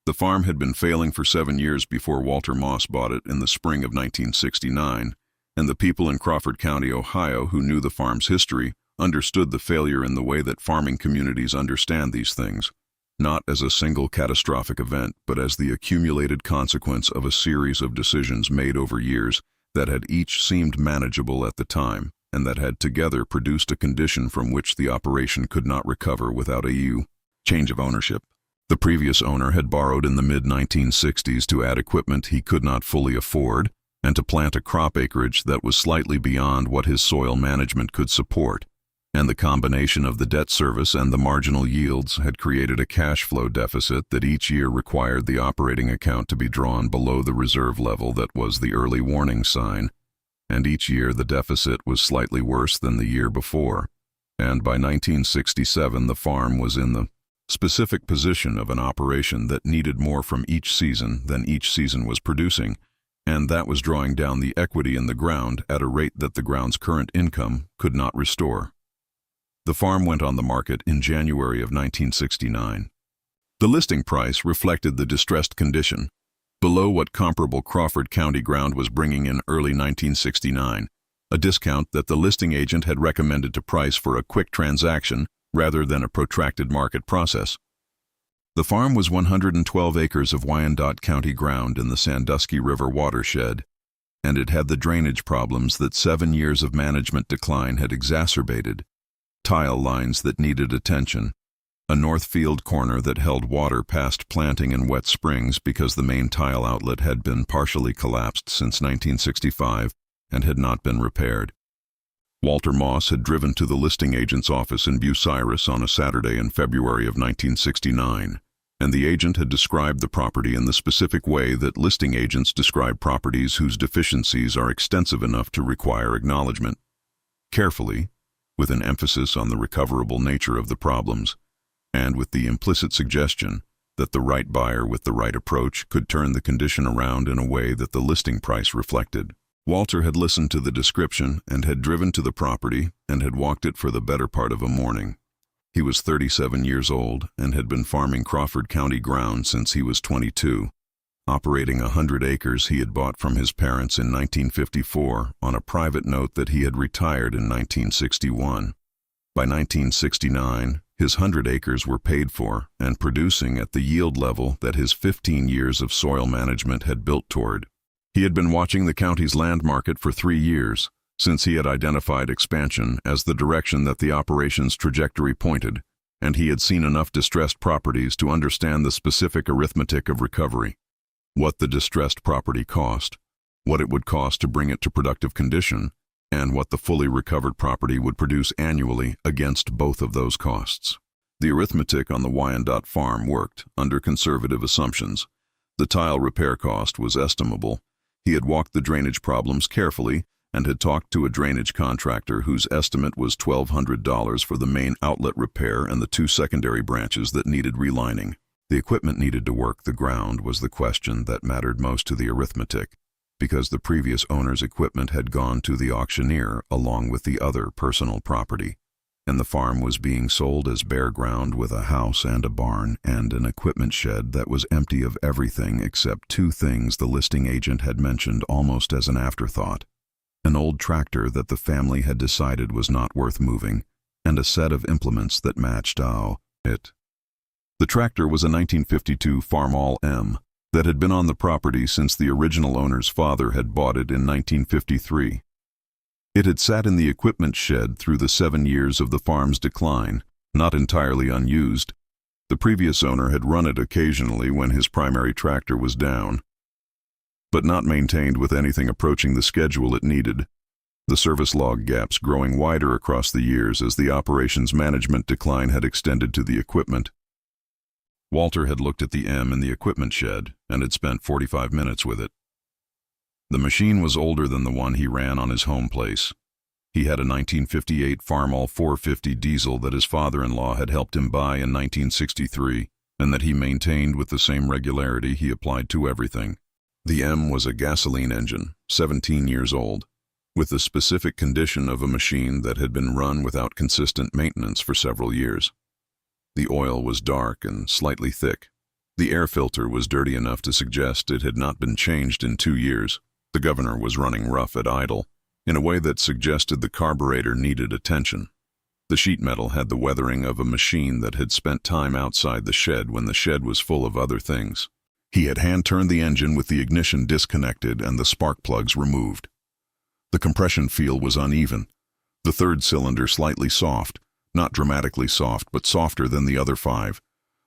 The farm had been failing for 7 years before Walter Moss bought it in the spring of 1969, and the people in Crawford County, Ohio, who knew the farm's history, understood the failure in the way that farming communities understand these things, not as a single catastrophic event, but as the accumulated consequence of a series of decisions made over years that had each seemed manageable at the time, and that had together produced a condition from which the operation could not recover without a change of ownership. The previous owner had borrowed in the mid-1960s to add equipment he could not fully afford, and to plant a crop acreage that was slightly beyond what his soil management could support, and the combination of the debt service and the marginal yields had created a cash flow deficit that each year required the operating account to be drawn below the reserve level that was the early warning sign, and each year the deficit was slightly worse than the year before, and by 1967 the farm was in the specific position of an operation that needed more from each season than each season was producing, and that was drawing down the equity in the ground at a rate that the ground's current income could not restore. The farm went on the market in January of 1969. The listing price reflected the distressed condition, below what comparable Crawford County ground was bringing in early 1969, a discount that the listing agent had recommended to price for a quick transaction rather than a protracted market process. The farm was 112 acres of Wyandotte County ground in the Sandusky River watershed, and it had the drainage problems that 7 years of management decline had exacerbated: tile lines that needed attention, a north field corner that held water past planting and wet springs because the main tile outlet had been partially collapsed since 1965 and had not been repaired. Walter Moss had driven to the listing agent's office in Bucyrus on a Saturday in February of 1969, and the agent had described the property in the specific way that listing agents describe properties whose deficiencies are extensive enough to require acknowledgement. Carefully, with an emphasis on the recoverable nature of the problems, and with the implicit suggestion that the right buyer with the right approach could turn the condition around in a way that the listing price reflected. Walter had listened to the description and had driven to the property and had walked it for the better part of a morning. He was 37 years old and had been farming Crawford County ground since he was 22, operating 100 acres he had bought from his parents in 1954 on a private note that he had retired in 1961. By 1969, his 100 acres were paid for and producing at the yield level that his 15 years of soil management had built toward. He had been watching the county's land market for 3 years, since he had identified expansion as the direction that the operation's trajectory pointed, and he had seen enough distressed properties to understand the specific arithmetic of recovery: what the distressed property cost, what it would cost to bring it to productive condition, and what the fully recovered property would produce annually against both of those costs. The arithmetic on the Wyandotte farm worked under conservative assumptions. The tile repair cost was estimable. He had walked the drainage problems carefully and had talked to a drainage contractor whose estimate was $1,200 for the main outlet repair and the 2 secondary branches that needed relining. The equipment needed to work the ground was the question that mattered most to the arithmetic, because the previous owner's equipment had gone to the auctioneer along with the other personal property, and the farm was being sold as bare ground with a house and a barn and an equipment shed that was empty of everything except 2 things the listing agent had mentioned almost as an afterthought: an old tractor that the family had decided was not worth moving, and a set of implements that matched it. The tractor was a 1952 Farmall M that had been on the property since the original owner's father had bought it in 1953. It had sat in the equipment shed through the 7 years of the farm's decline, not entirely unused. The previous owner had run it occasionally when his primary tractor was down, but not maintained with anything approaching the schedule it needed, the service log gaps growing wider across the years as the operations management decline had extended to the equipment. Walter had looked at the M in the equipment shed and had spent 45 minutes with it. The machine was older than the one he ran on his home place. He had a 1958 Farmall 450 diesel that his father-in-law had helped him buy in 1963 and that he maintained with the same regularity he applied to everything. The M was a gasoline engine, 17 years old, with the specific condition of a machine that had been run without consistent maintenance for several years. The oil was dark and slightly thick, The air filter was dirty enough to suggest it had not been changed in 2 years. The governor was running rough at idle, in a way that suggested the carburetor needed attention. The sheet metal had the weathering of a machine that had spent time outside the shed when the shed was full of other things. He had hand-turned the engine with the ignition disconnected and the spark plugs removed. The compression feel was uneven. The third cylinder slightly soft, not dramatically soft, but softer than the other 5,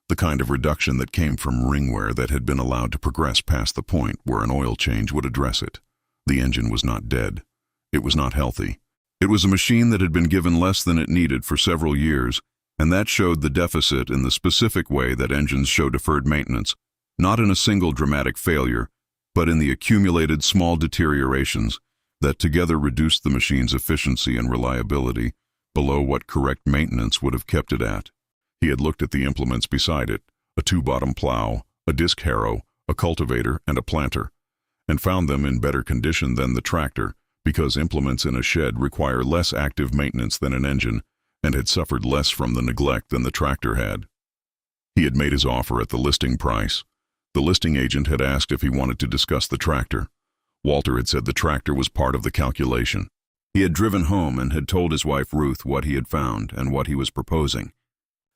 the kind of reduction that came from ring wear that had been allowed to progress past the point where an oil change would address it. The engine was not dead. It was not healthy. It was a machine that had been given less than it needed for several years, and that showed the deficit in the specific way that engines show deferred maintenance, not in a single dramatic failure, but in the accumulated small deteriorations that together reduced the machine's efficiency and reliability below what correct maintenance would have kept it at. He had looked at the implements beside it, a 2-bottom plow, a disc harrow, a cultivator, and a planter, and found them in better condition than the tractor, because implements in a shed require less active maintenance than an engine, and had suffered less from the neglect than the tractor had. He had made his offer at the listing price. The listing agent had asked if he wanted to discuss the tractor. Walter had said the tractor was part of the calculation. He had driven home and had told his wife Ruth what he had found and what he was proposing.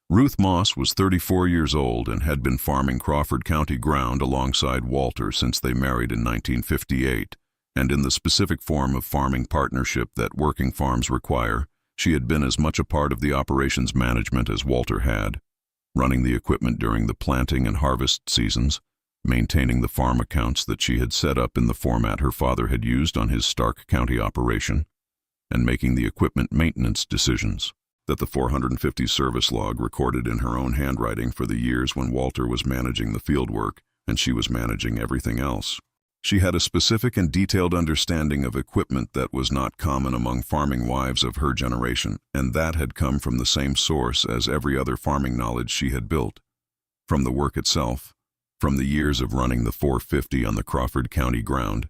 Ruth Moss was 34 years old and had been farming Crawford County ground alongside Walter since they married in 1958, and in the specific form of farming partnership that working farms require, she had been as much a part of the operations management as Walter had, running the equipment during the planting and harvest seasons, maintaining the farm accounts that she had set up in the format her father had used on his Stark County operation, and making the equipment maintenance decisions that the 450 service log recorded in her own handwriting for the years when Walter was managing the field work and she was managing everything else. She had a specific and detailed understanding of equipment that was not common among farming wives of her generation, and that had come from the same source as every other farming knowledge she had built. From the work itself, from the years of running the 450 on the Crawford County ground,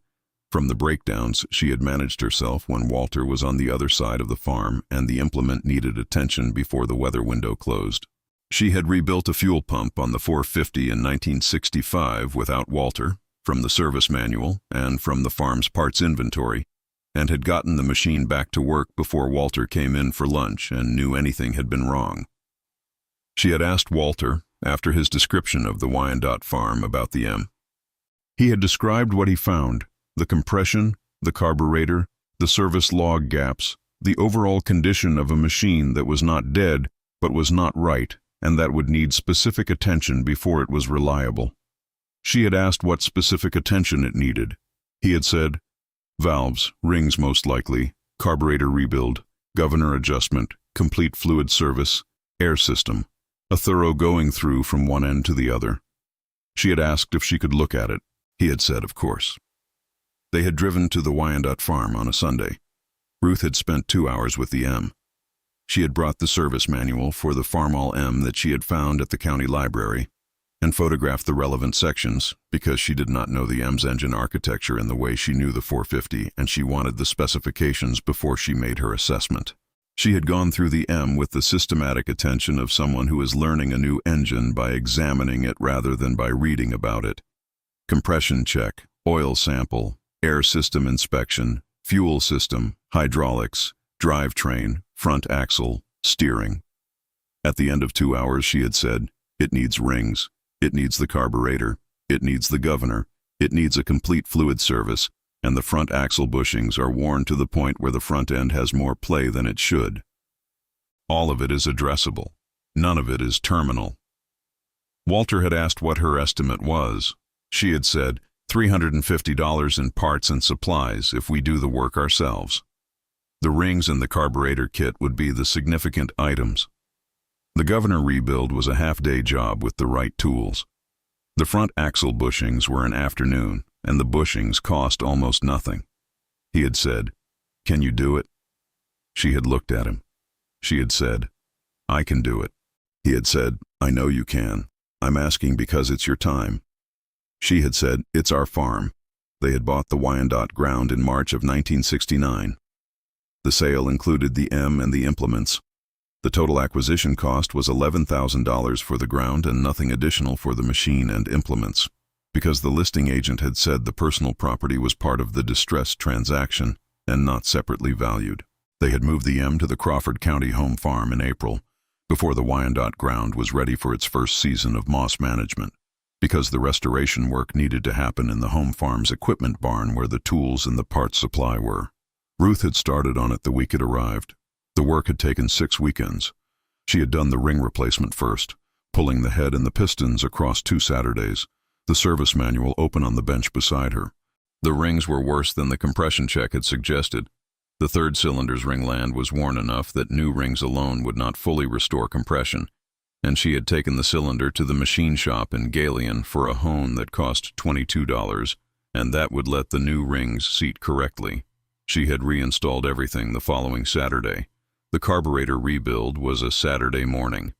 from the breakdowns she had managed herself when Walter was on the other side of the farm and the implement needed attention before the weather window closed. She had rebuilt a fuel pump on the 450 in 1965 without Walter, from the service manual and from the farm's parts inventory, and had gotten the machine back to work before Walter came in for lunch and knew anything had been wrong. She had asked Walter, after his description of the Wyandotte farm, about the M. He had described what he found: the compression, the carburetor, the service log gaps, the overall condition of a machine that was not dead but was not right, and that would need specific attention before it was reliable. She had asked what specific attention it needed. He had said, valves, rings most likely, carburetor rebuild, governor adjustment, complete fluid service, air system, a thorough going through from one end to the other. She had asked if she could look at it. He had said, of course. They had driven to the Wyandotte farm on a Sunday. Ruth had spent 2 hours with the M. She had brought the service manual for the Farmall M that she had found at the county library and photographed the relevant sections because she did not know the M's engine architecture in the way she knew the 450, and she wanted the specifications before she made her assessment. She had gone through the M with the systematic attention of someone who is learning a new engine by examining it rather than by reading about it. Compression check, oil sample, air system inspection, fuel system, hydraulics, drivetrain, front axle, steering. At the end of 2 hours, she had said, it needs rings, it needs the carburetor, it needs the governor, it needs a complete fluid service, and the front axle bushings are worn to the point where the front end has more play than it should. All of it is addressable. None of it is terminal. Walter had asked what her estimate was. She had said, $350 in parts and supplies if we do the work ourselves. The rings and the carburetor kit would be the significant items. The governor rebuild was a half-day job with the right tools. The front axle bushings were an afternoon, and the bushings cost almost nothing. He had said, can you do it? She had looked at him. She had said, I can do it. He had said, I know you can. I'm asking because it's your time. She had said, it's our farm. They had bought the Wyandotte ground in March of 1969. The sale included the M and the implements. The total acquisition cost was $11,000 for the ground and nothing additional for the machine and implements, because the listing agent had said the personal property was part of the distressed transaction and not separately valued. They had moved the M to the Crawford County home farm in April, before the Wyandotte ground was ready for its first season of moss management, because the restoration work needed to happen in the home farm's equipment barn where the tools and the parts supply were. Ruth had started on it the week it arrived. The work had taken 6 weekends. She had done the ring replacement first, pulling the head and the pistons across 2 Saturdays, the service manual open on the bench beside her. The rings were worse than the compression check had suggested. The third cylinder's ringland was worn enough that new rings alone would not fully restore compression, and she had taken the cylinder to the machine shop in Galion for a hone that cost $22, and that would let the new rings seat correctly. She had reinstalled everything the following Saturday. The carburetor rebuild was a Saturday morning.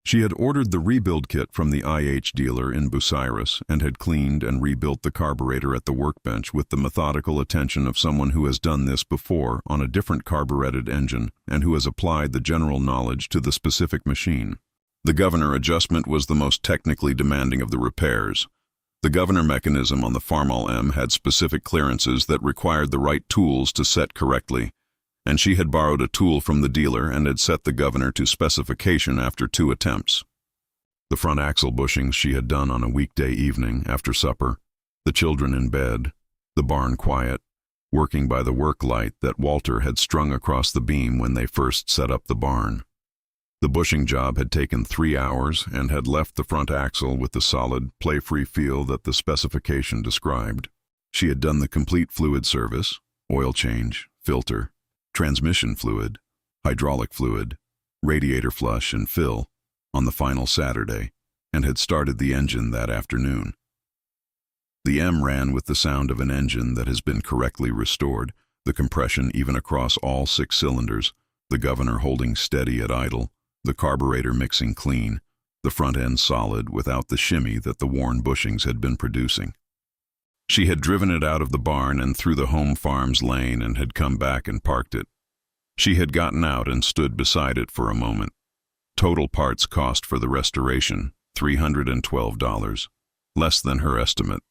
She had ordered the rebuild kit from the IH dealer in Bucyrus and had cleaned and rebuilt the carburetor at the workbench with the methodical attention of someone who has done this before on a different carbureted engine and who has applied the general knowledge to the specific machine. The governor adjustment was the most technically demanding of the repairs. The governor mechanism on the Farmall M had specific clearances that required the right tools to set correctly, and she had borrowed a tool from the dealer and had set the governor to specification after 2 attempts. The front axle bushings she had done on a weekday evening after supper, the children in bed, the barn quiet, working by the work light that Walter had strung across the beam when they first set up the barn. The bushing job had taken 3 hours and had left the front axle with the solid, play-free feel that the specification described. She had done the complete fluid service, oil change, filter, transmission fluid, hydraulic fluid, radiator flush and fill on the final Saturday, and had started the engine that afternoon. The M ran with the sound of an engine that has been correctly restored, the compression even across all 6 cylinders, the governor holding steady at idle, the carburetor mixing clean, the front end solid without the shimmy that the worn bushings had been producing. She had driven it out of the barn and through the home farm's lane and had come back and parked it. She had gotten out and stood beside it for a moment. Total parts cost for the restoration, $312, less than her estimate.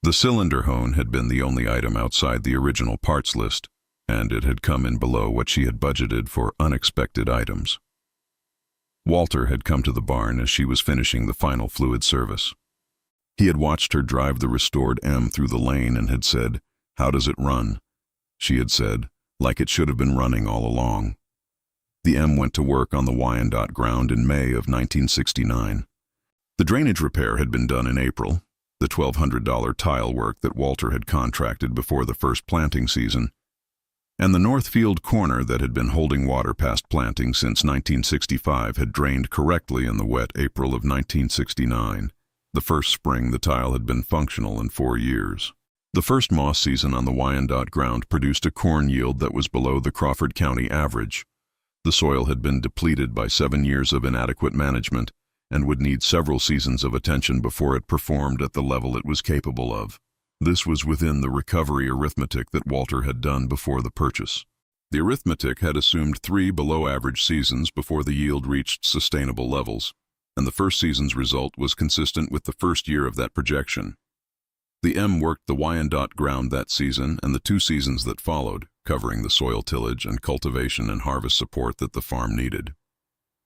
The cylinder hone had been the only item outside the original parts list, and it had come in below what she had budgeted for unexpected items. Walter had come to the barn as she was finishing the final fluid service. He had watched her drive the restored M through the lane and had said, "How does it run?" She had said, "Like it should have been running all along." The M went to work on the Wyandotte ground in May of 1969. The drainage repair had been done in April, the $1,200 tile work that Walter had contracted before the first planting season, and the north field corner that had been holding water past planting since 1965 had drained correctly in the wet April of 1969. The first spring the tile had been functional in 4 years. The first moss season on the Wyandotte ground produced a corn yield that was below the Crawford County average. The soil had been depleted by 7 years of inadequate management and would need several seasons of attention before it performed at the level it was capable of. This was within the recovery arithmetic that Walter had done before the purchase. The arithmetic had assumed 3 below-average seasons before the yield reached sustainable levels, and the first season's result was consistent with the first year of that projection. The M worked the Wyandotte ground that season and the 2 seasons that followed, covering the soil tillage and cultivation and harvest support that the farm needed.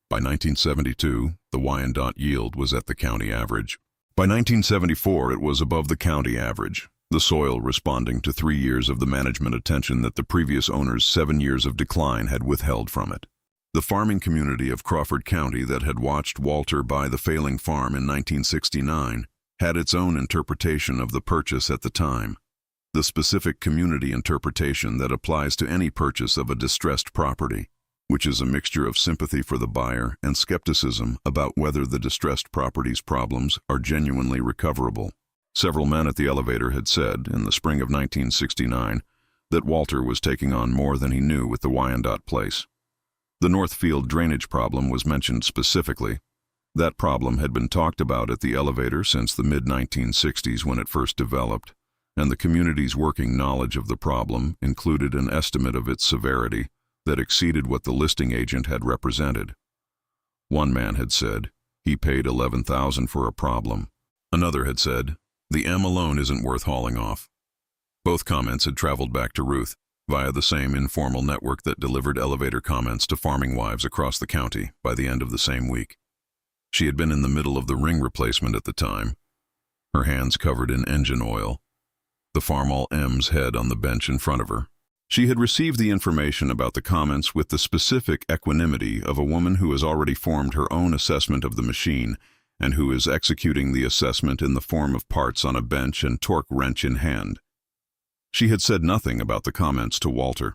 By 1972, the Wyandotte yield was at the county average. By 1974, it was above the county average, the soil responding to 3 years of the management attention that the previous owner's 7 years of decline had withheld from it. The farming community of Crawford County that had watched Walter buy the failing farm in 1969 had its own interpretation of the purchase at the time, the specific community interpretation that applies to any purchase of a distressed property, which is a mixture of sympathy for the buyer and skepticism about whether the distressed property's problems are genuinely recoverable. Several men at the elevator had said, in the spring of 1969, that Walter was taking on more than he knew with the Wyandotte place. The Northfield drainage problem was mentioned specifically. That problem had been talked about at the elevator since the mid-1960s when it first developed, and the community's working knowledge of the problem included an estimate of its severity, that exceeded what the listing agent had represented. One man had said, he paid $11,000 for a problem. Another had said, the M alone isn't worth hauling off. Both comments had traveled back to Ruth via the same informal network that delivered elevator comments to farming wives across the county by the end of the same week. She had been in the middle of the ring replacement at the time, her hands covered in engine oil, the Farmall M's head on the bench in front of her. She had received the information about the comments with the specific equanimity of a woman who has already formed her own assessment of the machine and who is executing the assessment in the form of parts on a bench and torque wrench in hand. She had said nothing about the comments to Walter.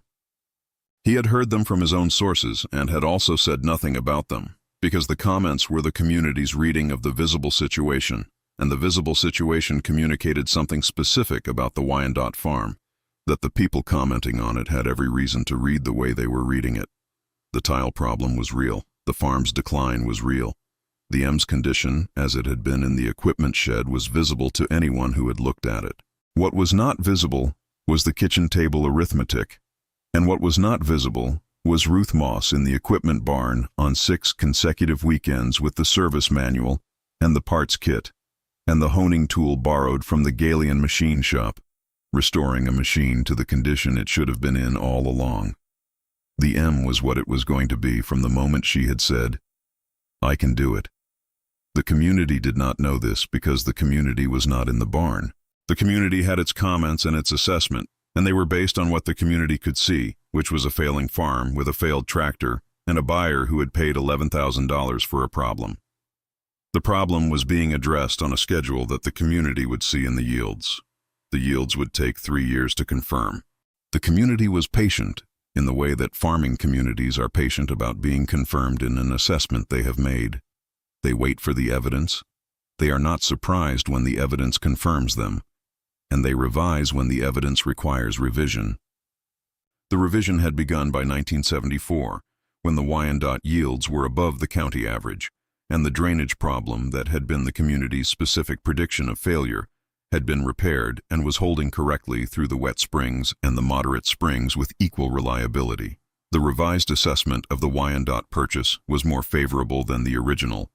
He had heard them from his own sources and had also said nothing about them, because the comments were the community's reading of the visible situation, and the visible situation communicated something specific about the Wyandotte farm, that the people commenting on it had every reason to read the way they were reading it. The tile problem was real. The farm's decline was real. The M's condition, as it had been in the equipment shed, was visible to anyone who had looked at it. What was not visible was the kitchen table arithmetic, and what was not visible was Ruth Moss in the equipment barn on 6 consecutive weekends with the service manual and the parts kit, and the honing tool borrowed from the Galian machine shop, restoring a machine to the condition it should have been in all along. The M was what it was going to be from the moment she had said, I can do it. The community did not know this because the community was not in the barn. The community had its comments and its assessment, and they were based on what the community could see, which was a failing farm with a failed tractor and a buyer who had paid $11,000 for a problem. The problem was being addressed on a schedule that the community would see in the yields. The yields would take 3 years to confirm. The community was patient in the way that farming communities are patient about being confirmed in an assessment they have made. They wait for the evidence. They are not surprised when the evidence confirms them, and they revise when the evidence requires revision. The revision had begun by 1974, when the Wyandotte yields were above the county average, and the drainage problem that had been the community's specific prediction of failure had been repaired and was holding correctly through the wet springs and the moderate springs with equal reliability. The revised assessment of the Wyandotte purchase was more favorable than the original,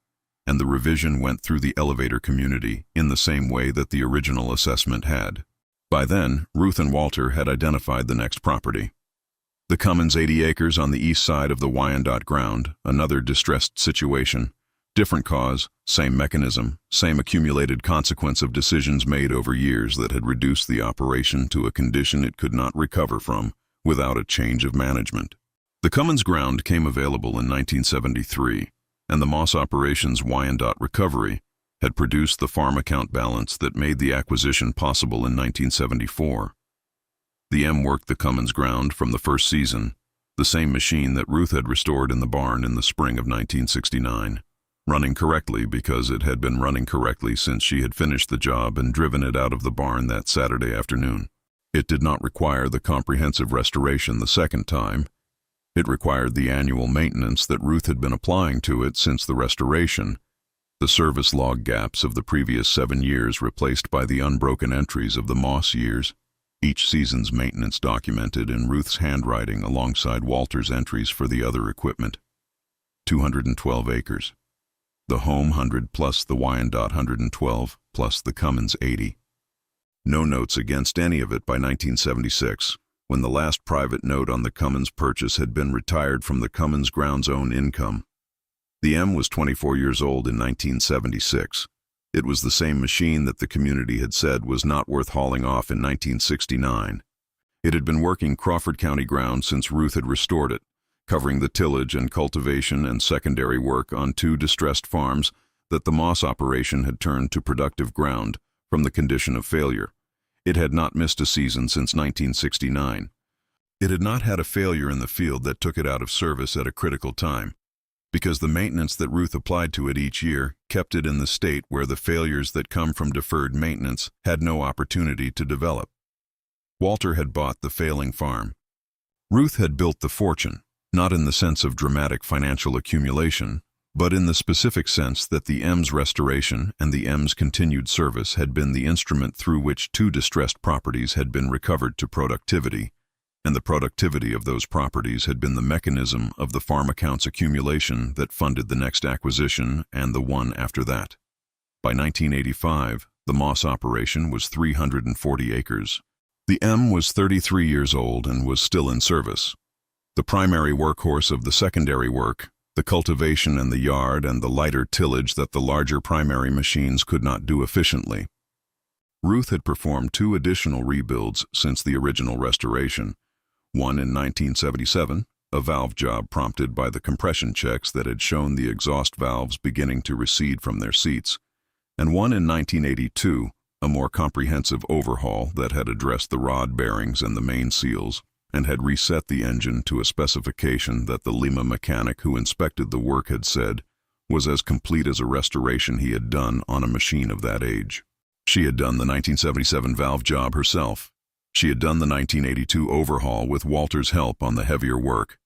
and the revision went through the elevator community in the same way that the original assessment had. By then, Ruth and Walter had identified the next property. The Cummins 80 acres on the east side of the Wyandotte ground, another distressed situation. Different cause, same mechanism, same accumulated consequence of decisions made over years that had reduced the operation to a condition it could not recover from without a change of management. The Cummins ground came available in 1973, and the Moss Operations Wyandotte recovery had produced the farm account balance that made the acquisition possible in 1974. The M worked the Cummins ground from the first season, the same machine that Ruth had restored in the barn in the spring of 1969. Running correctly because it had been running correctly since she had finished the job and driven it out of the barn that Saturday afternoon. It did not require the comprehensive restoration the second time. It required the annual maintenance that Ruth had been applying to it since the restoration, the service log gaps of the previous 7 years replaced by the unbroken entries of the Moss years, each season's maintenance documented in Ruth's handwriting alongside Walter's entries for the other equipment. 212 acres. The home 100 plus the Wyandotte 112 plus the Cummins 80. No notes against any of it by 1976, when the last private note on the Cummins purchase had been retired from the Cummins ground's own income. The M was 24 years old in 1976. It was the same machine that the community had said was not worth hauling off in 1969. It had been working Crawford County ground since Ruth had restored it, covering the tillage and cultivation and secondary work on 2 distressed farms that the Moss operation had turned to productive ground from the condition of failure. It had not missed a season since 1969. It had not had a failure in the field that took it out of service at a critical time, because the maintenance that Ruth applied to it each year kept it in the state where the failures that come from deferred maintenance had no opportunity to develop. Walter had bought the failing farm. Ruth had built the fortune, not in the sense of dramatic financial accumulation, but in the specific sense that the M's restoration and the M's continued service had been the instrument through which 2 distressed properties had been recovered to productivity, and the productivity of those properties had been the mechanism of the farm accounts accumulation that funded the next acquisition and the one after that. By 1985, the Moss operation was 340 acres. The M was 33 years old and was still in service. The primary workhorse of the secondary work, the cultivation and the yard and the lighter tillage that the larger primary machines could not do efficiently. Ruth had performed 2 additional rebuilds since the original restoration, one in 1977, a valve job prompted by the compression checks that had shown the exhaust valves beginning to recede from their seats, and one in 1982, a more comprehensive overhaul that had addressed the rod bearings and the main seals, and had reset the engine to a specification that the Lima mechanic who inspected the work had said was as complete as a restoration he had done on a machine of that age. She had done the 1977 valve job herself. She had done the 1982 overhaul with Walter's help on the heavier work.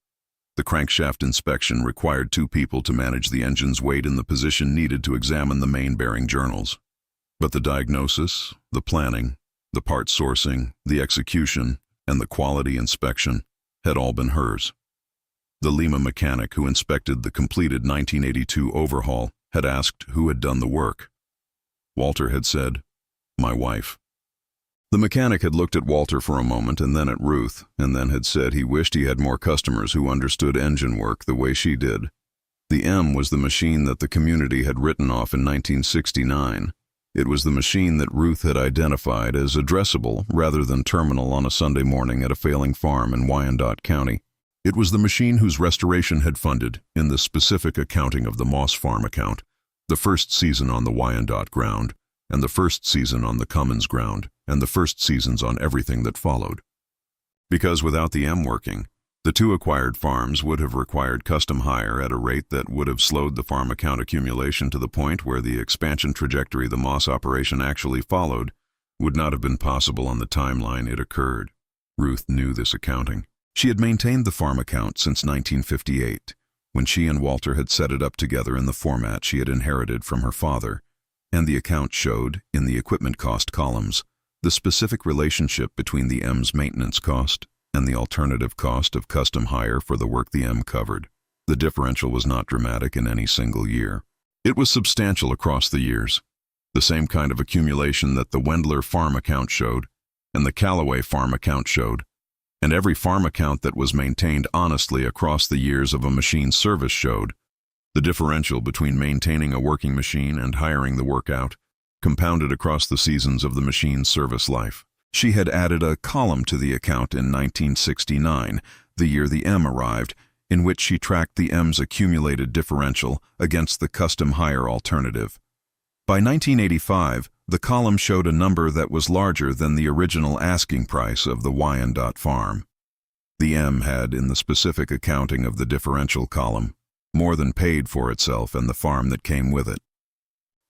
The crankshaft inspection required 2 people to manage the engine's weight in the position needed to examine the main bearing journals. But the diagnosis, the planning, the part sourcing, the execution, and the quality inspection had all been hers. The Lima mechanic who inspected the completed 1982 overhaul had asked who had done the work. Walter had said, "My wife." The mechanic had looked at Walter for a moment and then at Ruth, and then had said he wished he had more customers who understood engine work the way she did. The M was the machine that the community had written off in 1969. It was the machine that Ruth had identified as addressable rather than terminal on a Sunday morning at a failing farm in Wyandotte County. It was the machine whose restoration had funded, in the specific accounting of the Moss Farm account, the first season on the Wyandotte ground, and the first season on the Cummins ground, and the first seasons on everything that followed. Because without the M working, the 2 acquired farms would have required custom hire at a rate that would have slowed the farm account accumulation to the point where the expansion trajectory the Moss operation actually followed would not have been possible on the timeline it occurred. Ruth knew this accounting. She had maintained the farm account since 1958, when she and Walter had set it up together in the format she had inherited from her father, and the account showed, in the equipment cost columns, the specific relationship between the M's maintenance cost and the alternative cost of custom hire for the work the M covered. The differential was not dramatic in any single year. It was substantial across the years, the same kind of accumulation that the Wendler farm account showed, and the Callaway farm account showed, and every farm account that was maintained honestly across the years of a machine's service showed. The differential between maintaining a working machine and hiring the work out, compounded across the seasons of the machine's service life. She had added a column to the account in 1969, the year the M arrived, in which she tracked the M's accumulated differential against the custom hire alternative. By 1985, the column showed a number that was larger than the original asking price of the Wyandotte farm. The M had, in the specific accounting of the differential column, more than paid for itself and the farm that came with it.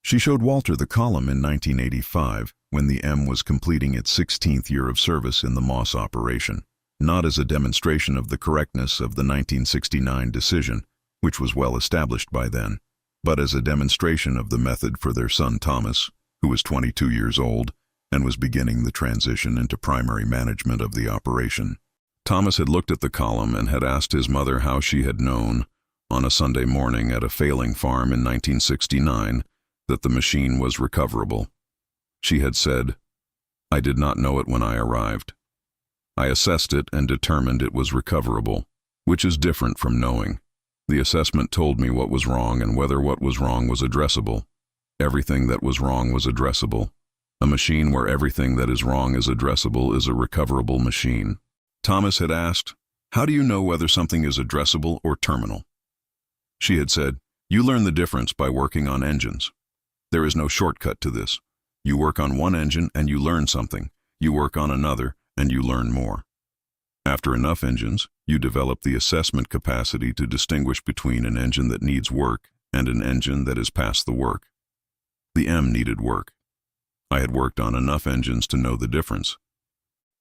She showed Walter the column in 1985, when the M was completing its 16th year of service in the Moss operation, not as a demonstration of the correctness of the 1969 decision, which was well established by then, but as a demonstration of the method for their son Thomas, who was 22 years old and was beginning the transition into primary management of the operation. Thomas had looked at the column and had asked his mother how she had known, on a Sunday morning at a failing farm in 1969, that the machine was recoverable. She had said, "I did not know it when I arrived. I assessed it and determined it was recoverable, which is different from knowing. The assessment told me what was wrong and whether what was wrong was addressable. Everything that was wrong was addressable. A machine where everything that is wrong is addressable is a recoverable machine." Thomas had asked, "How do you know whether something is addressable or terminal?" She had said, "You learn the difference by working on engines. There is no shortcut to this. You work on one engine and you learn something. You work on another and you learn more. After enough engines, you develop the assessment capacity to distinguish between an engine that needs work and an engine that is past the work. The M needed work. I had worked on enough engines to know the difference."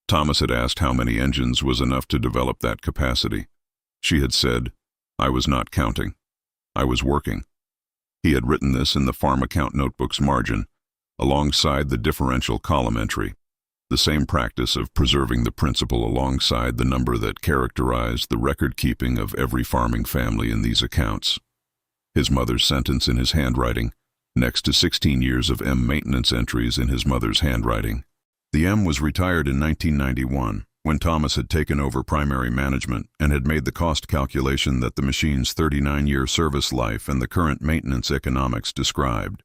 Thomas had asked how many engines was enough to develop that capacity. She had said, "I was not counting. I was working." He had written this in the farm account notebook's margin, alongside the differential column entry. the same practice of preserving the principle alongside the number that characterized the record-keeping of every farming family in these accounts. His mother's sentence in his handwriting, next to 16 years of M maintenance entries in his mother's handwriting. The M was retired in 1991, when Thomas had taken over primary management and had made the cost calculation that the machine's 39-year service life and the current maintenance economics described.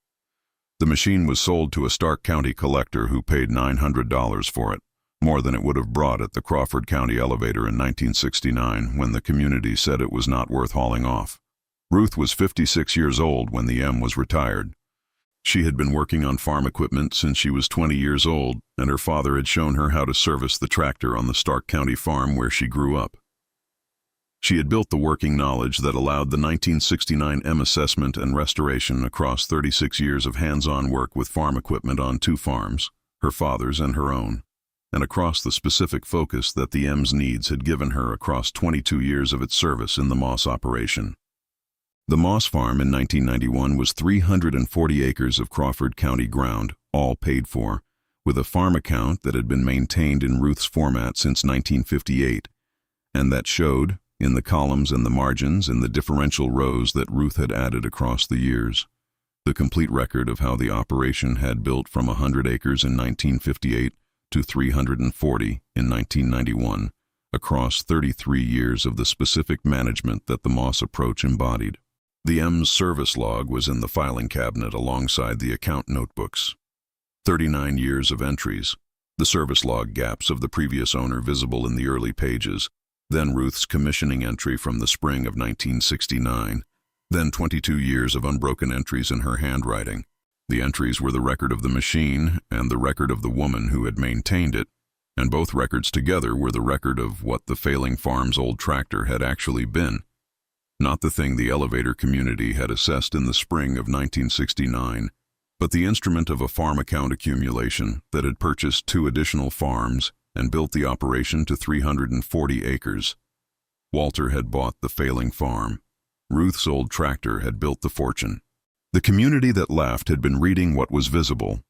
The machine was sold to a Stark County collector who paid $900 for it, more than it would have brought at the Crawford County elevator in 1969 when the community said it was not worth hauling off. Ruth was 56 years old when the M was retired. She had been working on farm equipment since she was 20 years old, and her father had shown her how to service the tractor on the Stark County farm where she grew up. She had built the working knowledge that allowed the 1969 M assessment and restoration across 36 years of hands-on work with farm equipment on 2 farms, her father's and her own, and across the specific focus that the M's needs had given her across 22 years of its service in the Moss operation. The Moss farm in 1991 was 340 acres of Crawford County ground, all paid for, with a farm account that had been maintained in Ruth's format since 1958, and that showed, in the columns and the margins and the differential rows that Ruth had added across the years, the complete record of how the operation had built from 100 acres in 1958 to 340 in 1991, across 33 years of the specific management that the Moss approach embodied. The M's service log was in the filing cabinet alongside the account notebooks. 39 years of entries, the service log gaps of the previous owner visible in the early pages, then Ruth's commissioning entry from the spring of 1969, then 22 years of unbroken entries in her handwriting. The entries were the record of the machine and the record of the woman who had maintained it, and both records together were the record of what the failing farm's old tractor had actually been, not the thing the elevator community had assessed in the spring of 1969, but the instrument of a farm account accumulation that had purchased 2 additional farms and built the operation to 340 acres. Walter had bought the failing farm. Ruth's old tractor had built the fortune. The community that laughed had been reading what was visible.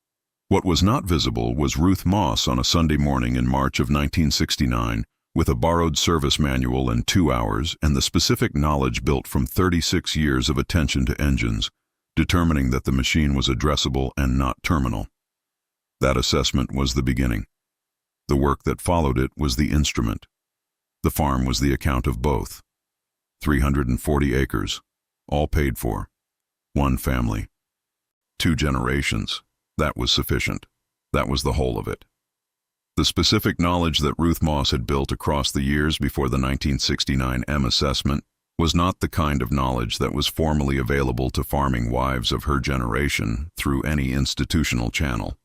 What was not visible was Ruth Moss on a Sunday morning in March of 1969, with a borrowed service manual and 2 hours and the specific knowledge built from 36 years of attention to engines, determining that the machine was addressable and not terminal. That assessment was the beginning. The work that followed it was the instrument. The farm was the account of both. 340 acres, all paid for. 1 family. 2 generations. That was sufficient. That was the whole of it. The specific knowledge that Ruth Moss had built across the years before the 1969 M assessment was not the kind of knowledge that was formally available to farming wives of her generation through any institutional channel.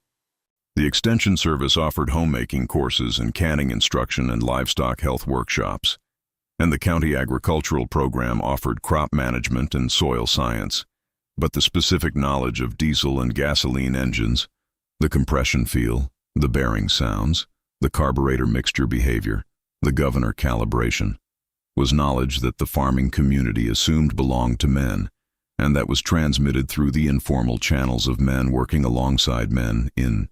The Extension Service offered homemaking courses and canning instruction and livestock health workshops, and the county agricultural program offered crop management and soil science, but the specific knowledge of diesel and gasoline engines, the compression feel, the bearing sounds, the carburetor mixture behavior, the governor calibration, was knowledge that the farming community assumed belonged to men, and that was transmitted through the informal channels of men working alongside men in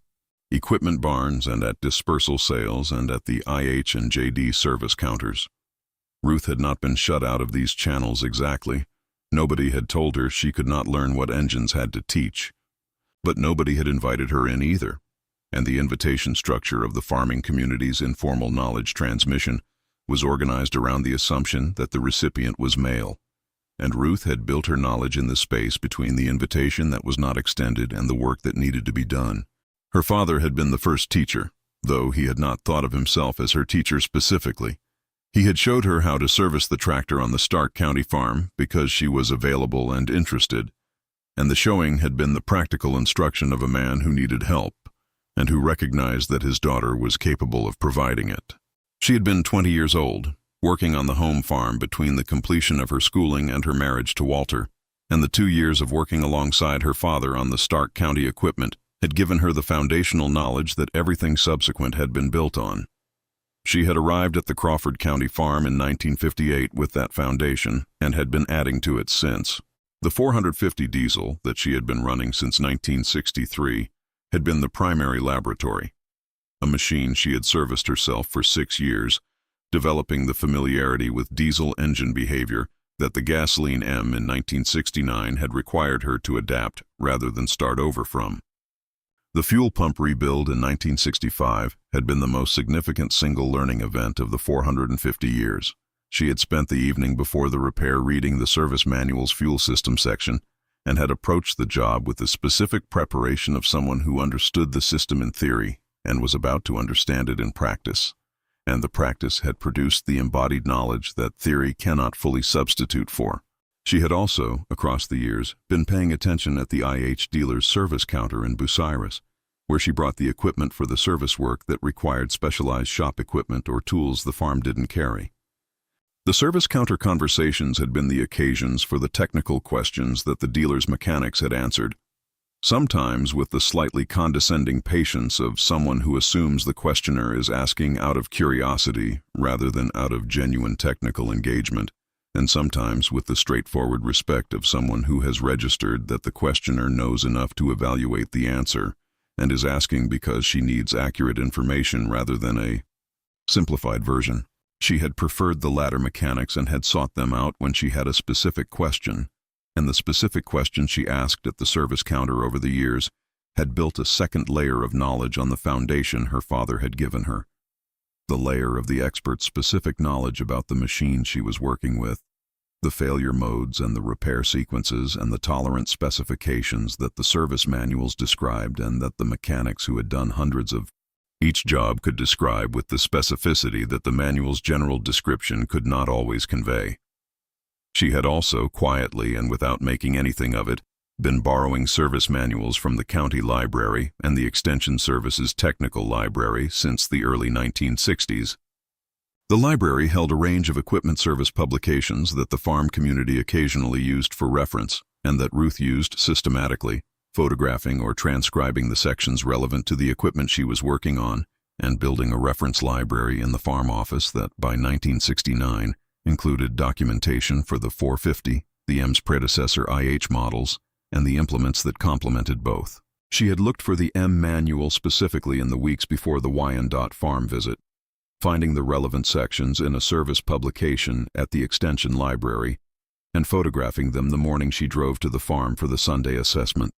equipment barns and at dispersal sales and at the IH and JD service counters. Ruth had not been shut out of these channels exactly. Nobody had told her she could not learn what engines had to teach. But nobody had invited her in either, and the invitation structure of the farming community's informal knowledge transmission was organized around the assumption that the recipient was male, and Ruth had built her knowledge in the space between the invitation that was not extended and the work that needed to be done. Her father had been the first teacher, though he had not thought of himself as her teacher specifically. He had showed her how to service the tractor on the Stark County farm because she was available and interested, and the showing had been the practical instruction of a man who needed help and who recognized that his daughter was capable of providing it. She had been 20 years old, working on the home farm between the completion of her schooling and her marriage to Walter, and the 2 years of working alongside her father on the Stark County equipment had given her the foundational knowledge that everything subsequent had been built on. She had arrived at the Crawford County farm in 1958 with that foundation and had been adding to it since. The 450 diesel that she had been running since 1963 had been the primary laboratory. a machine she had serviced herself for 6 years, developing the familiarity with diesel engine behavior that the gasoline M in 1969 had required her to adapt rather than start over from. The fuel pump rebuild in 1965 had been the most significant single learning event of the 450 years. She had spent the evening before the repair reading the service manual's fuel system section and had approached the job with the specific preparation of someone who understood the system in theory and was about to understand it in practice. And the practice had produced the embodied knowledge that theory cannot fully substitute for. She had also, across the years, been paying attention at the IH dealer's service counter in Bucyrus, where she brought the equipment for the service work that required specialized shop equipment or tools the farm didn't carry. The service counter conversations had been the occasions for the technical questions that the dealer's mechanics had answered, sometimes with the slightly condescending patience of someone who assumes the questioner is asking out of curiosity rather than out of genuine technical engagement, and sometimes with the straightforward respect of someone who has registered that the questioner knows enough to evaluate the answer and is asking because she needs accurate information rather than a simplified version. She had preferred the latter mechanics and had sought them out when she had a specific question, and the specific question she asked at the service counter over the years had built a second layer of knowledge on the foundation her father had given her. The layer of the expert's specific knowledge about the machine she was working with, the failure modes and the repair sequences and the tolerance specifications that the service manuals described and that the mechanics who had done hundreds of each job could describe with the specificity that the manual's general description could not always convey. She had also, quietly and without making anything of it, been borrowing service manuals from the county library and the Extension Service's technical library since the early 1960s. The library held a range of equipment service publications that the farm community occasionally used for reference and that Ruth used systematically, photographing or transcribing the sections relevant to the equipment she was working on and building a reference library in the farm office that, by 1969, included documentation for the 450, the M's predecessor IH models, and the implements that complemented both. She had looked for the M manual specifically in the weeks before the Wyandotte farm visit, finding the relevant sections in a service publication at the Extension Library and photographing them the morning she drove to the farm for the Sunday assessment.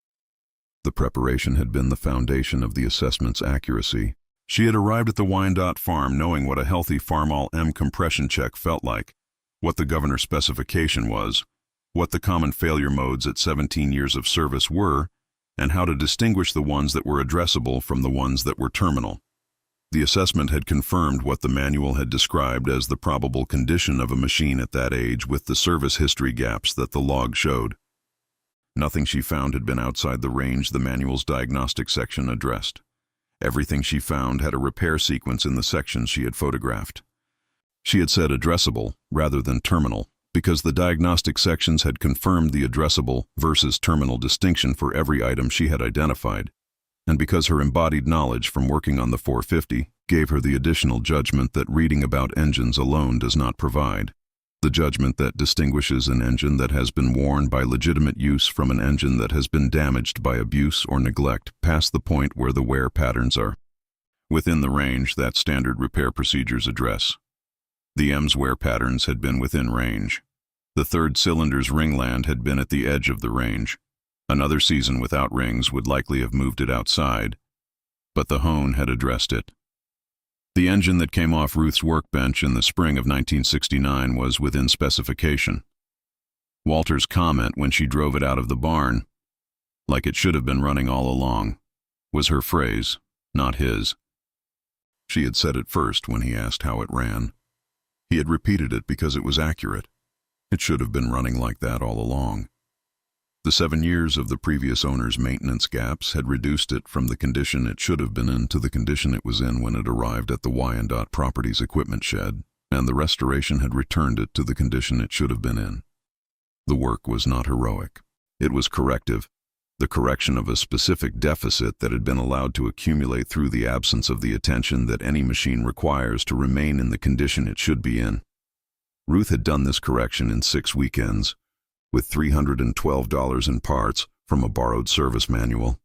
The preparation had been the foundation of the assessment's accuracy. She had arrived at the Wyandotte farm knowing what a healthy Farmall M compression check felt like, what the governor specification was, what the common failure modes at 17 years of service were, and how to distinguish the ones that were addressable from the ones that were terminal. The assessment had confirmed what the manual had described as the probable condition of a machine at that age with the service history gaps that the log showed. Nothing she found had been outside the range the manual's diagnostic section addressed. Everything she found had a repair sequence in the sections she had photographed. She had said addressable rather than terminal because the diagnostic sections had confirmed the addressable versus terminal distinction for every item she had identified, and because her embodied knowledge from working on the 450 gave her the additional judgment that reading about engines alone does not provide. The judgment that distinguishes an engine that has been worn by legitimate use from an engine that has been damaged by abuse or neglect past the point where the wear patterns are within the range that standard repair procedures address. The M's wear patterns had been within range. The third cylinder's ringland had been at the edge of the range. Another season without rings would likely have moved it outside, but the hone had addressed it. The engine that came off Ruth's workbench in the spring of 1969 was within specification. Walter's comment when she drove it out of the barn, "like it should have been running all along," was her phrase, not his. She had said it first when he asked how it ran. He had repeated it because it was accurate. It should have been running like that all along. The 7 years of the previous owner's maintenance gaps had reduced it from the condition it should have been in to the condition it was in when it arrived at the Wyandotte Properties equipment shed, and the restoration had returned it to the condition it should have been in. The work was not heroic. It was corrective, the correction of a specific deficit that had been allowed to accumulate through the absence of the attention that any machine requires to remain in the condition it should be in. Ruth had done this correction in 6 weekends, with $312 in parts from a borrowed service manual.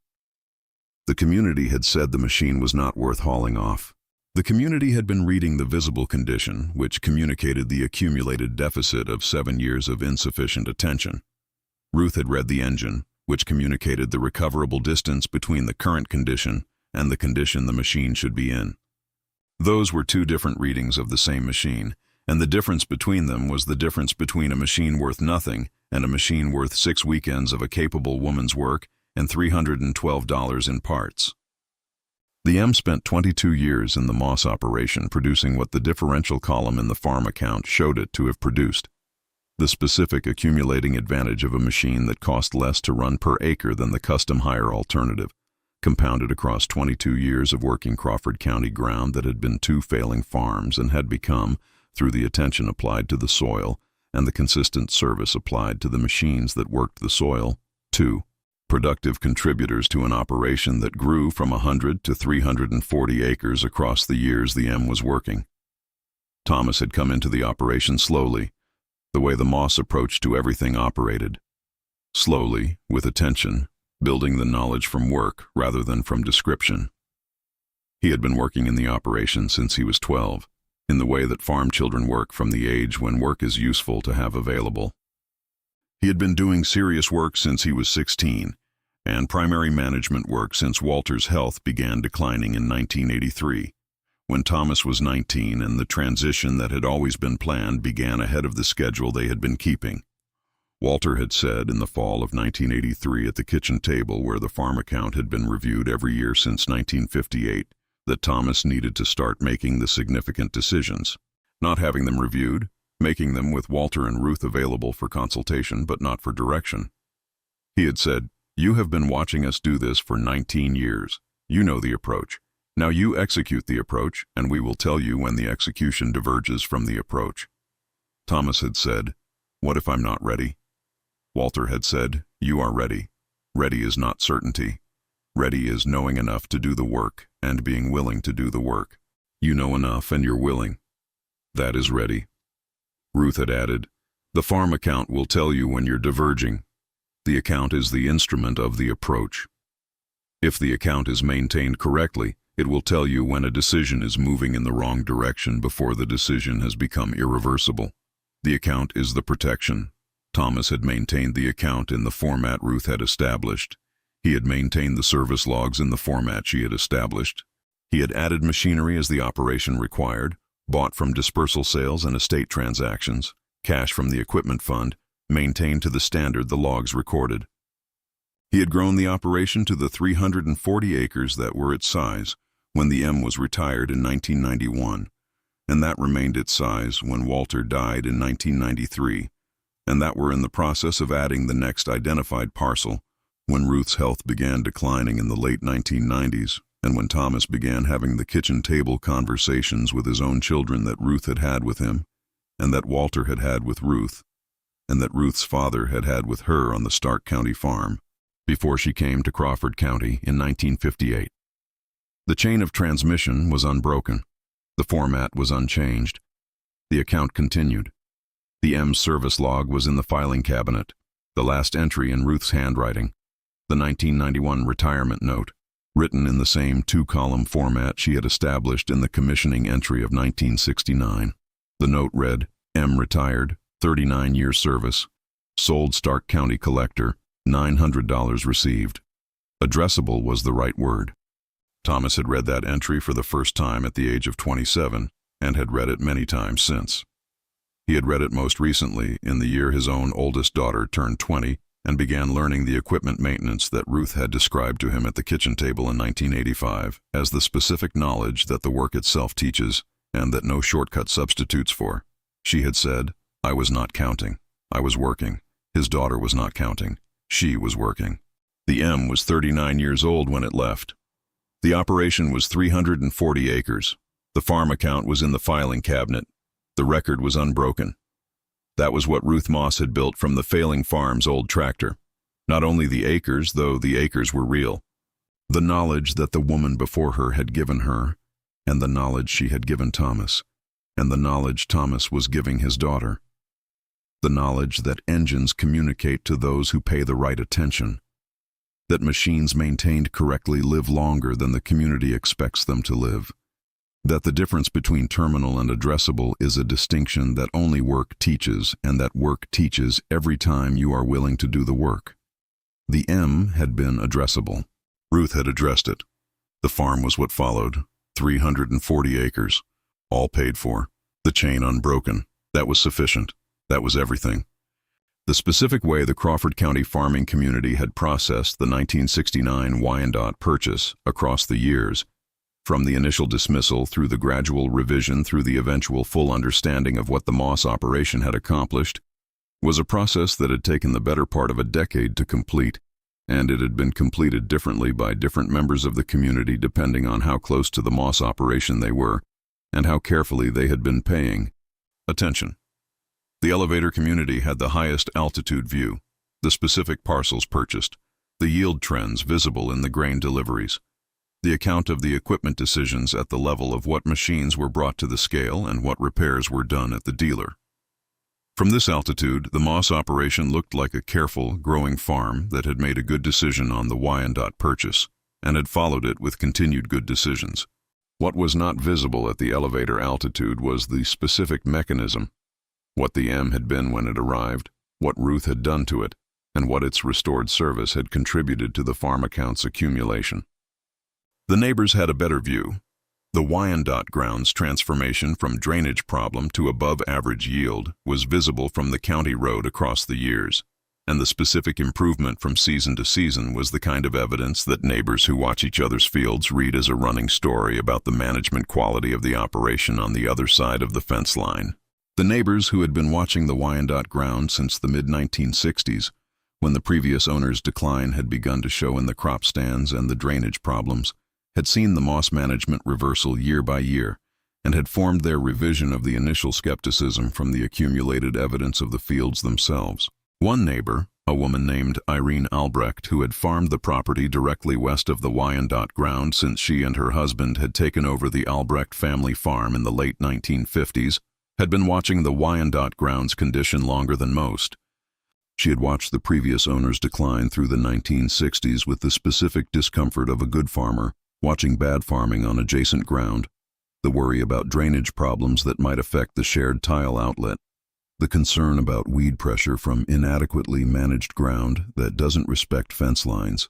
The community had said the machine was not worth hauling off. The community had been reading the visible condition, which communicated the accumulated deficit of 7 years of insufficient attention. Ruth had read the engine, which communicated the recoverable distance between the current condition and the condition the machine should be in. Those were two different readings of the same machine, and the difference between them was the difference between a machine worth nothing and a machine worth 6 weekends of a capable woman's work and $312 in parts. The M spent 22 years in the Moss operation producing what the differential column in the farm account showed it to have produced. The specific accumulating advantage of a machine that cost less to run per acre than the custom hire alternative, compounded across 22 years of working Crawford County ground that had been 2 failing farms and had become, through the attention applied to the soil and the consistent service applied to the machines that worked the soil, 2 productive contributors to an operation that grew from 100 to 340 acres across the years the M was working. Thomas had come into the operation slowly, the way the Moss approach to everything operated. Slowly, with attention, building the knowledge from work rather than from description. He had been working in the operation since he was 12, in the way that farm children work from the age when work is useful to have available. He had been doing serious work since he was 16, and primary management work since Walter's health began declining in 1983, when Thomas was 19 and the transition that had always been planned began ahead of the schedule they had been keeping. Walter had said in the fall of 1983 at the kitchen table where the farm account had been reviewed every year since 1958 that Thomas needed to start making the significant decisions, not having them reviewed, making them with Walter and Ruth available for consultation but not for direction. He had said, "You have been watching us do this for 19 years. You know the approach. Now you execute the approach, and we will tell you when the execution diverges from the approach." Thomas had said, "What if I'm not ready?" Walter had said, "You are ready. Ready is not certainty. Ready is knowing enough to do the work and being willing to do the work. You know enough and you're willing. That is ready." Ruth had added, "The farm account will tell you when you're diverging. The account is the instrument of the approach. If the account is maintained correctly, it will tell you when a decision is moving in the wrong direction before the decision has become irreversible. The account is the protection." Thomas had maintained the account in the format Ruth had established. He had maintained the service logs in the format she had established. He had added machinery as the operation required, bought from dispersal sales and estate transactions, cash from the equipment fund, maintained to the standard the logs recorded. He had grown the operation to the 340 acres that were its size when the M was retired in 1991, and that remained its size when Walter died in 1993, and that were in the process of adding the next identified parcel when Ruth's health began declining in the late 1990s, and when Thomas began having the kitchen table conversations with his own children that Ruth had had with him, and that Walter had had with Ruth, and that Ruth's father had had with her on the Stark County farm, before she came to Crawford County in 1958. The chain of transmission was unbroken. The format was unchanged. The account continued. The M's service log was in the filing cabinet, the last entry in Ruth's handwriting, the 1991 retirement note, written in the same 2-column format she had established in the commissioning entry of 1969. The note read, "M retired, 39-year service, sold Stark County collector, $900 received." Addressable was the right word. Thomas had read that entry for the first time at the age of 27 and had read it many times since. He had read it most recently in the year his own oldest daughter turned 20 and began learning the equipment maintenance that Ruth had described to him at the kitchen table in 1985 as the specific knowledge that the work itself teaches and that no shortcut substitutes for. She had said, "I was not counting. I was working." His daughter was not counting. She was working. The M was 39 years old when it left. The operation was 340 acres. The farm account was in the filing cabinet. The record was unbroken. That was what Ruth Moss had built from the failing farm's old tractor. Not only the acres, though the acres were real. The knowledge that the woman before her had given her, and the knowledge she had given Thomas, and the knowledge Thomas was giving his daughter. The knowledge that engines communicate to those who pay the right attention. that machines maintained correctly live longer than the community expects them to live, that the difference between terminal and addressable is a distinction that only work teaches, and that work teaches every time you are willing to do the work. The M had been addressable. Ruth had addressed it. The farm was what followed, 340 acres, all paid for, the chain unbroken. That was sufficient. That was everything. The specific way the Crawford County farming community had processed the 1969 Wyandotte purchase across the years, from the initial dismissal through the gradual revision through the eventual full understanding of what the Moss operation had accomplished, was a process that had taken the better part of a decade to complete, and it had been completed differently by different members of the community depending on how close to the Moss operation they were and how carefully they had been paying attention. The elevator community had the highest altitude view, the specific parcels purchased, the yield trends visible in the grain deliveries, the account of the equipment decisions at the level of what machines were brought to the scale and what repairs were done at the dealer. From this altitude, the Moss operation looked like a careful, growing farm that had made a good decision on the Wyandotte purchase and had followed it with continued good decisions. What was not visible at the elevator altitude was the specific mechanism, what the M had been when it arrived, what Ruth had done to it, and what its restored service had contributed to the farm account's accumulation. The neighbors had a better view. The Wyandotte grounds transformation from drainage problem to above-average yield was visible from the county road across the years, and the specific improvement from season to season was the kind of evidence that neighbors who watch each other's fields read as a running story about the management quality of the operation on the other side of the fence line. The neighbors who had been watching the Wyandotte ground since the mid-1960s, when the previous owner's decline had begun to show in the crop stands and the drainage problems, had seen the Moss management reversal year by year, and had formed their revision of the initial skepticism from the accumulated evidence of the fields themselves. One neighbor, a woman named Irene Albrecht, who had farmed the property directly west of the Wyandotte ground since she and her husband had taken over the Albrecht family farm in the late 1950s, had been watching the Wyandotte ground's condition longer than most. She had watched the previous owner's decline through the 1960s with the specific discomfort of a good farmer watching bad farming on adjacent ground, the worry about drainage problems that might affect the shared tile outlet, the concern about weed pressure from inadequately managed ground that doesn't respect fence lines,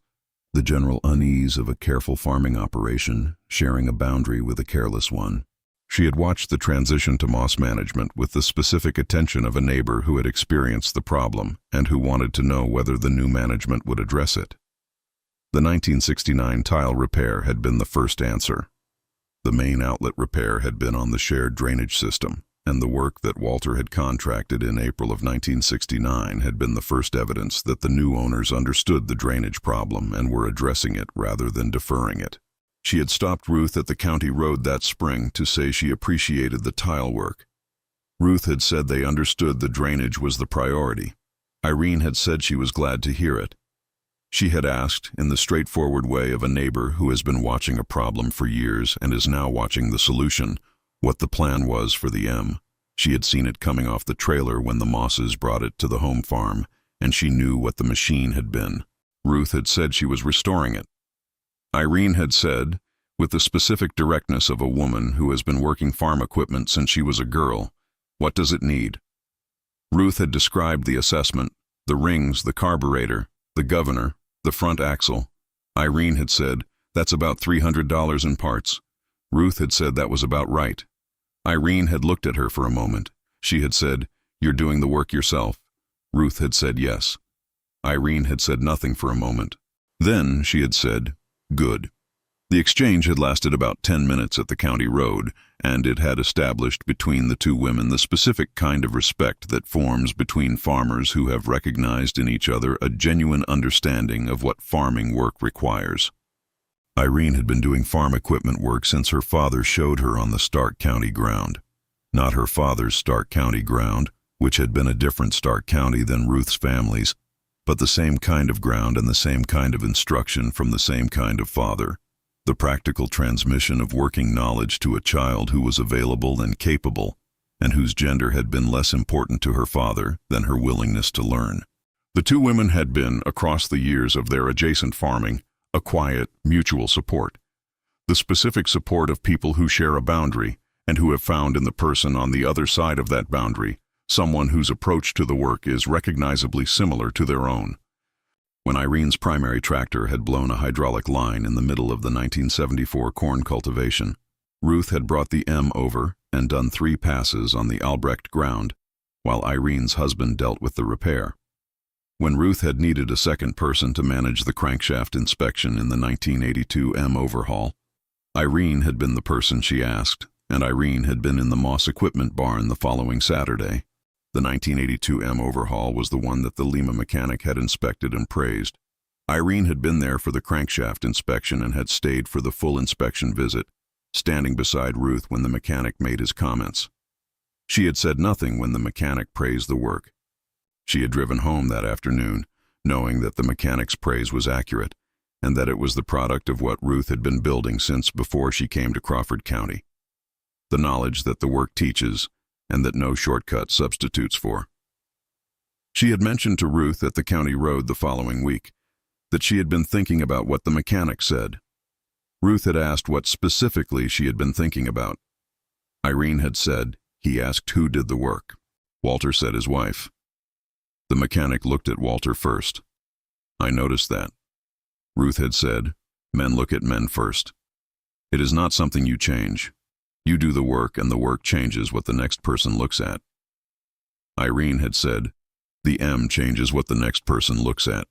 the general unease of a careful farming operation sharing a boundary with a careless one. She had watched the transition to Moss management with the specific attention of a neighbor who had experienced the problem and who wanted to know whether the new management would address it. The 1969 tile repair had been the first answer. The main outlet repair had been on the shared drainage system, and the work that Walter had contracted in April of 1969 had been the first evidence that the new owners understood the drainage problem and were addressing it rather than deferring it. She had stopped Ruth at the county road that spring to say she appreciated the tile work. Ruth had said they understood the drainage was the priority. Irene had said she was glad to hear it. She had asked, in the straightforward way of a neighbor who has been watching a problem for years and is now watching the solution, what the plan was for the M. She had seen it coming off the trailer when the Mosses brought it to the home farm, and she knew what the machine had been. Ruth had said she was restoring it. Irene had said, with the specific directness of a woman who has been working farm equipment since she was a girl, "What does it need?" Ruth had described the assessment, the rings, the carburetor, the governor, the front axle. Irene had said, "That's about $300 in parts." Ruth had said that was about right. Irene had looked at her for a moment. She had said, "You're doing the work yourself." Ruth had said yes. Irene had said nothing for a moment. Then she had said, "Good." The exchange had lasted about 10 minutes at the county road, and it had established between the two women the specific kind of respect that forms between farmers who have recognized in each other a genuine understanding of what farming work requires. Irene had been doing farm equipment work since her father showed her on the Stark County ground. Not her father's Stark County ground, which had been a different Stark County than Ruth's family's, but the same kind of ground and the same kind of instruction from the same kind of father. The practical transmission of working knowledge to a child who was available and capable, and whose gender had been less important to her father than her willingness to learn. The two women had been, across the years of their adjacent farming, a quiet, mutual support. The specific support of people who share a boundary and who have found in the person on the other side of that boundary someone whose approach to the work is recognizably similar to their own. When Irene's primary tractor had blown a hydraulic line in the middle of the 1974 corn cultivation, Ruth had brought the M over and done 3 passes on the Albrecht ground, while Irene's husband dealt with the repair. When Ruth had needed a second person to manage the crankshaft inspection in the 1982 M overhaul, Irene had been the person she asked, and Irene had been in the Moss equipment barn the following Saturday. The 1982 M overhaul was the one that the Lima mechanic had inspected and praised. Irene had been there for the crankshaft inspection and had stayed for the full inspection visit, standing beside Ruth when the mechanic made his comments. She had said nothing when the mechanic praised the work. She had driven home that afternoon, knowing that the mechanic's praise was accurate, and that it was the product of what Ruth had been building since before she came to Crawford County. The knowledge that the work teaches, and that no shortcut substitutes for. She had mentioned to Ruth at the county road the following week that she had been thinking about what the mechanic said. Ruth had asked what specifically she had been thinking about. Irene had said, he asked who did the work. Walter said his wife. The mechanic looked at Walter first. I noticed that. Ruth had said, men look at men first. It is not something you change. You do the work and the work changes what the next person looks at. Irene had said, the M changes what the next person looks at.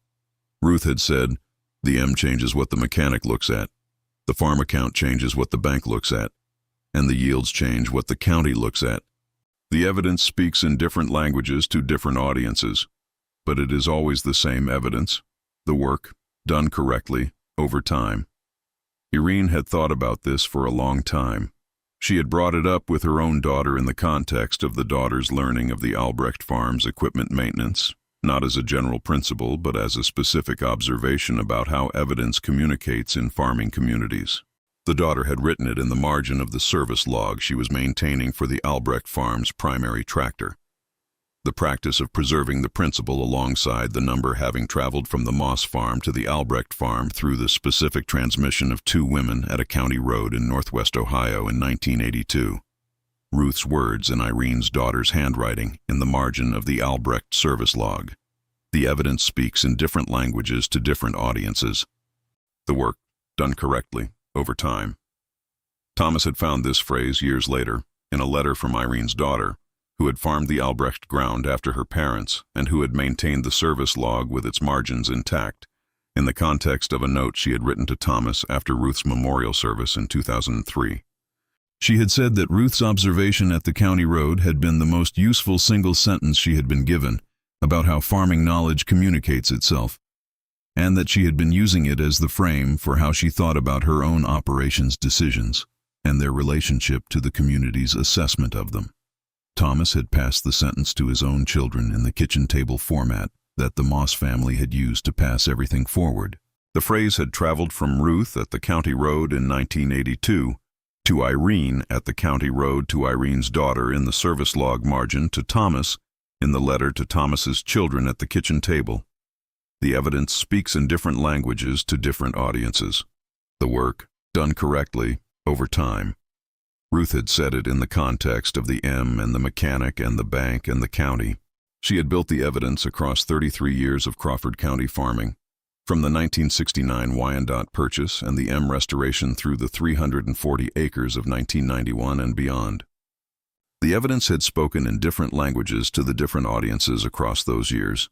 Ruth had said, the M changes what the mechanic looks at. The farm account changes what the bank looks at. And the yields change what the county looks at. The evidence speaks in different languages to different audiences, but it is always the same evidence, the work, done correctly, over time. Irene had thought about this for a long time. She had brought it up with her own daughter in the context of the daughter's learning of the Albrecht farm's equipment maintenance, not as a general principle but as a specific observation about how evidence communicates in farming communities. The daughter had written it in the margin of the service log she was maintaining for the Albrecht farm's primary tractor. The practice of preserving the principle alongside the number having traveled from the Moss farm to the Albrecht farm through the specific transmission of 2 women at a county road in northwest Ohio in 1982. Ruth's words in Irene's daughter's handwriting in the margin of the Albrecht service log. The evidence speaks in different languages to different audiences. The work, done correctly, over time. Thomas had found this phrase years later in a letter from Irene's daughter, who had farmed the Albrecht ground after her parents and who had maintained the service log with its margins intact, in the context of a note she had written to Thomas after Ruth's memorial service in 2003. She had said that Ruth's observation at the county road had been the most useful single sentence she had been given about how farming knowledge communicates itself, and that she had been using it as the frame for how she thought about her own operations decisions and their relationship to the community's assessment of them. Thomas had passed the sentence to his own children in the kitchen table format that the Moss family had used to pass everything forward. The phrase had traveled from Ruth at the county road in 1982 to Irene at the county road to Irene's daughter in the service log margin to Thomas in the letter to Thomas's children at the kitchen table. The evidence speaks in different languages to different audiences. The work, done correctly, over time. Ruth had said it in the context of the M and the mechanic and the bank and the county. She had built the evidence across 33 years of Crawford County farming, from the 1969 Wyandotte purchase and the M restoration through the 340 acres of 1991 and beyond. The evidence had spoken in different languages to the different audiences across those years.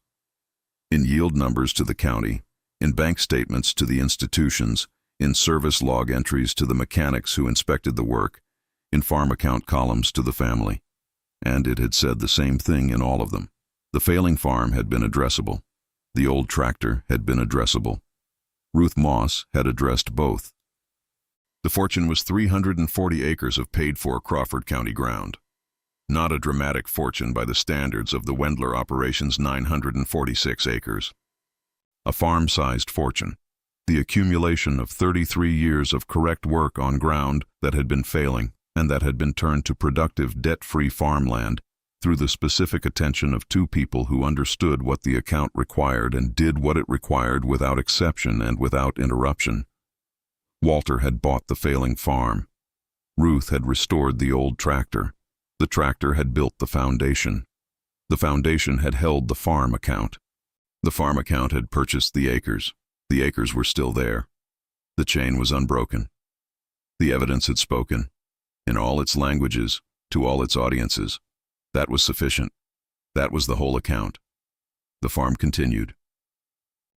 In yield numbers to the county, in bank statements to the institutions, in service log entries to the mechanics who inspected the work, in farm account columns to the family. And it had said the same thing in all of them. The failing farm had been addressable. The old tractor had been addressable. Ruth Moss had addressed both. The fortune was 340 acres of paid-for Crawford County ground. Not a dramatic fortune by the standards of the Wendler operation's 946 acres. A farm-sized fortune. The accumulation of 33 years of correct work on ground that had been failing and that had been turned to productive, debt-free farmland through the specific attention of two people who understood what the account required and did what it required without exception and without interruption. Walter had bought the failing farm. Ruth had restored the old tractor. The tractor had built the foundation. The foundation had held the farm account. The farm account had purchased the acres. The acres were still there. The chain was unbroken. The evidence had spoken, in all its languages, to all its audiences. That was sufficient. That was the whole account. The farm continued.